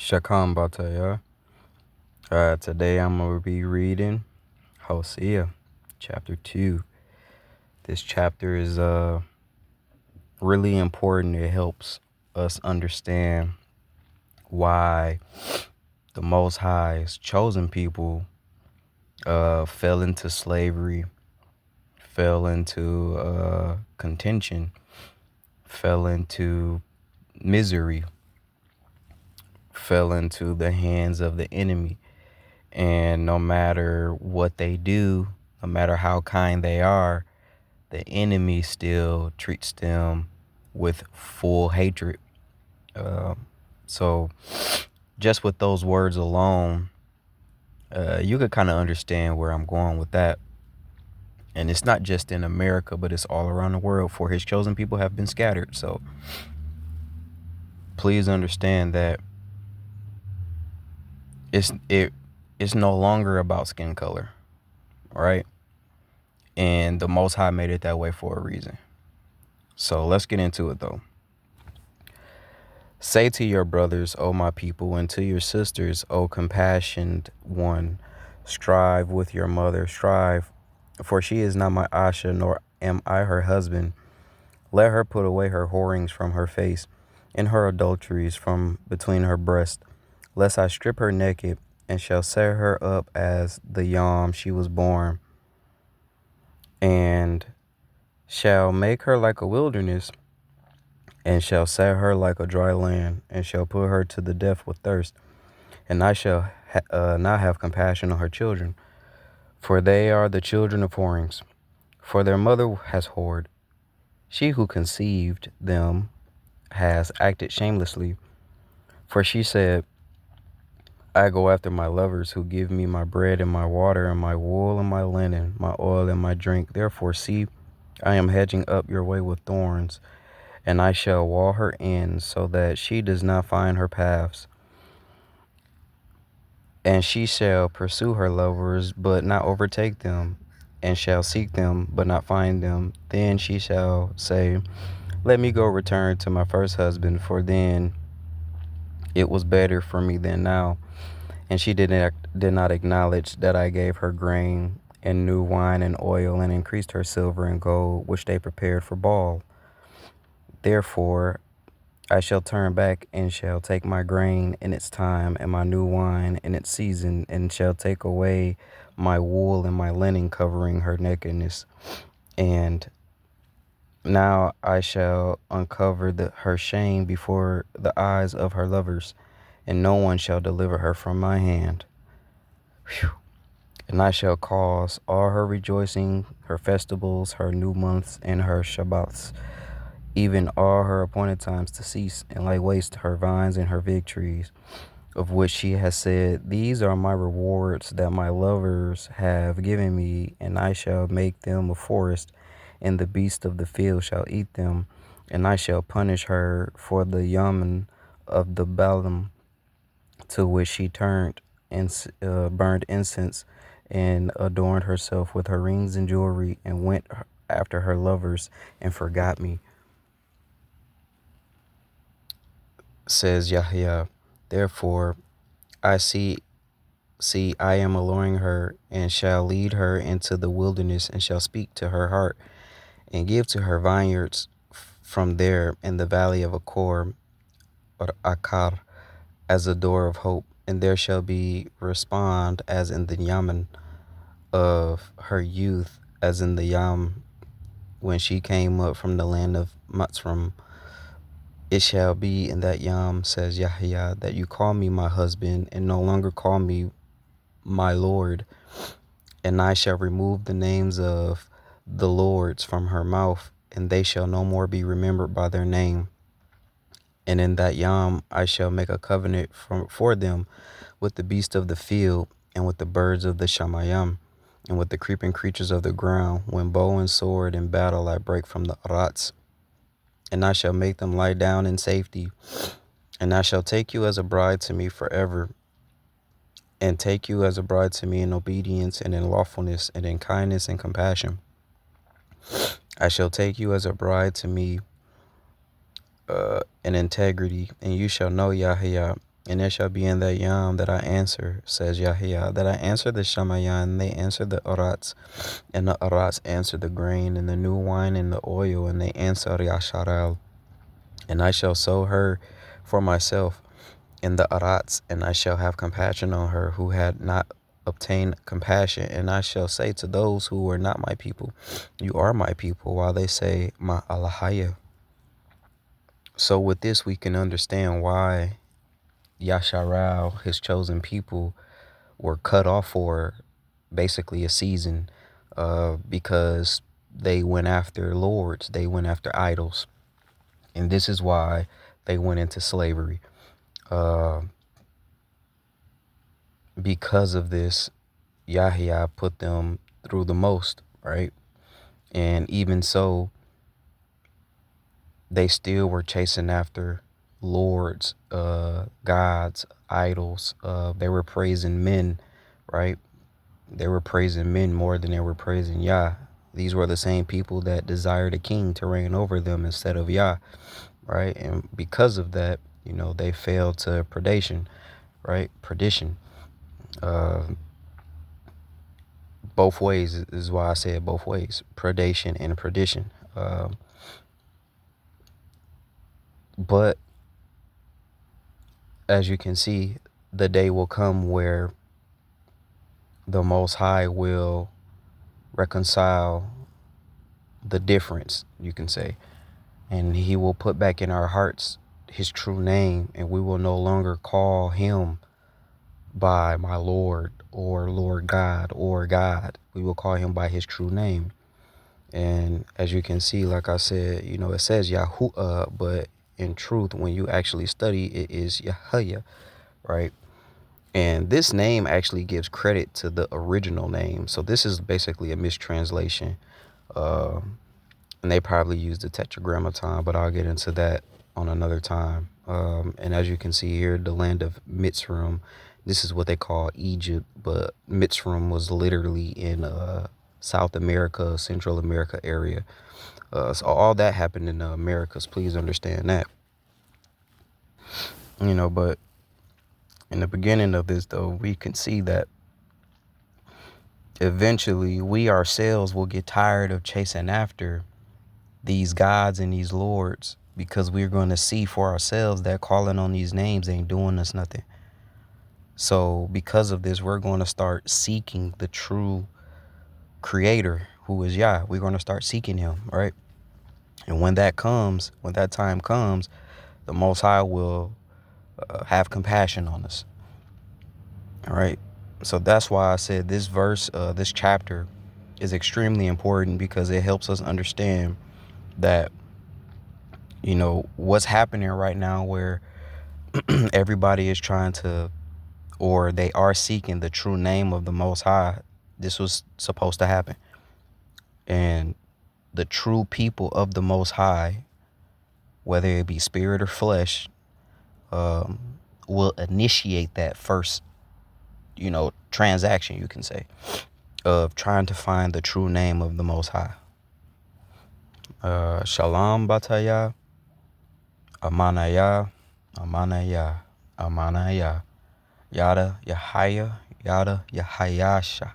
Shakam Bataya. Today I'm going to be reading Hosea Chapter 2. This chapter is really important. It helps us understand why the Most High's chosen people fell into slavery, fell into contention, fell into misery, fell into the hands of the enemy. And no matter what they do, no matter how kind they are, the enemy still treats them with full hatred. So just with those words alone, you could kind of understand where I'm going with that. And it's not just in America, but it's all around the world, for his chosen people have been scattered. So please understand that it's no longer about skin color, right? And the Most High made it that way for a reason. So let's get into it, though. Say to your brothers, O my people, and to your sisters, O compassioned one, strive with your mother, strive, for she is not my Asha, nor am I her husband. Let her put away her whorings from her face, and her adulteries from between her breasts, lest I strip her naked, and shall set her up as the yam she was born, and shall make her like a wilderness, and shall set her like a dry land, and shall put her to the death with thirst. And I shall not have compassion on her children, for they are the children of whorings, for their mother has whored. She who conceived them has acted shamelessly, for she said, I go after my lovers who give me my bread and my water and my wool and my linen, my oil and my drink. Therefore, see, I am hedging up your way with thorns, and I shall wall her in, so that she does not find her paths. And she shall pursue her lovers, but not overtake them, and shall seek them, but not find them. Then she shall say, let me go return to my first husband, for then it was better for me than now. And she did not acknowledge that I gave her grain and new wine and oil, and increased her silver and gold, which they prepared for Baal. Therefore I shall turn back, and shall take my grain in its time, and my new wine in its season, and shall take away my wool and my linen, covering her nakedness. And now I shall uncover her shame before the eyes of her lovers, and no one shall deliver her from my hand. Whew. And I shall cause all her rejoicing, her festivals, her new months, and her Shabbats, even all her appointed times, to cease, and lay waste her vines and her fig trees, of which she has said, these are my rewards that my lovers have given me, and I shall make them a forest, and the beasts of the field shall eat them. And I shall punish her for the yamen of the Balaam, to which she turned and burned incense, and adorned herself with her rings and jewelry, and went after her lovers, and forgot me, says Yahweh. Therefore I I am alluring her, and shall lead her into the wilderness, and shall speak to her heart, and give to her vineyards from there in the valley of Achor, or Akar, as a door of hope. And there shall be respond as in the Yaman of her youth, as in the Yam when she came up from the land of Matzram. It shall be in that Yam, says Yahweh, that you call me my husband, and no longer call me my Lord. And I shall remove the names of the lords from her mouth, and they shall no more be remembered by their name. And in that Yam I shall make a covenant for them with the beasts of the field, and with the birds of the Shamayam, and with the creeping creatures of the ground, when bow and sword and battle I break from the Arats. And I shall make them lie down in safety. And I shall take you as a bride to me forever, and take you as a bride to me in obedience and in lawfulness and in kindness and compassion. I shall take you as a bride to me in integrity, and you shall know Yahweh. And it shall be in that yam that I answer, says Yahweh, that I answer the Shamayah, and they answer the Arats, and the Arats answer the grain, and the new wine, and the oil, and they answer Yasharal. And I shall sow her for myself in the Arats, and I shall have compassion on her who had not obtained compassion. And I shall say to those who were not my people, you are my people, while they say, Ma Alahaya. So with this, we can understand why Yasharal, his chosen people, were cut off for basically a season, because they went after lords, they went after idols. And this is why they went into slavery. Uh, because of this, Yahya put them through the most, right? And even so, they still were chasing after lords, gods, idols. They were praising men, right? They were praising men more than they were praising Yah. These were the same people that desired a king to reign over them instead of Yah, right? And because of that, they fell to predation, right? Perdition. Uh, both ways is why I said both ways, predation and perdition. But as you can see, the day will come where the Most High will reconcile the difference, you can say, and he will put back in our hearts his true name, and we will no longer call him by my Lord or Lord God or God. We will call him by his true name. And as you can see, like I said, it says Yahuwah, but in truth, when you actually study, it is Yahweh, right? And this name actually gives credit to the original name. So this is basically a mistranslation. And they probably used the tetragrammaton, but I'll get into that on another time. And as you can see here, the land of Mitzrayim, this is what they call Egypt, but Mitzrayim was literally in South America, Central America area. So all that happened in the Americas. Please understand that. But in the beginning of this, though, we can see that eventually we ourselves will get tired of chasing after these gods and these lords, because we're going to see for ourselves that calling on these names ain't doing us nothing. So because of this, we're going to start seeking the true creator, who is Yah. We're going to start seeking him, right? And when that time comes, the Most High will have compassion on us. All right. So that's why I said this verse, this chapter is extremely important, because it helps us understand that, what's happening right now, where everybody is trying to, or they are seeking the true name of the Most High. This was supposed to happen. And the true people of the Most High, whether it be spirit or flesh, will initiate that first, transaction, you can say, of trying to find the true name of the Most High. Shalom Bataya, Amanaya, Amanaya, Amanaya, Yada Yahaya, Yada Yahayasha.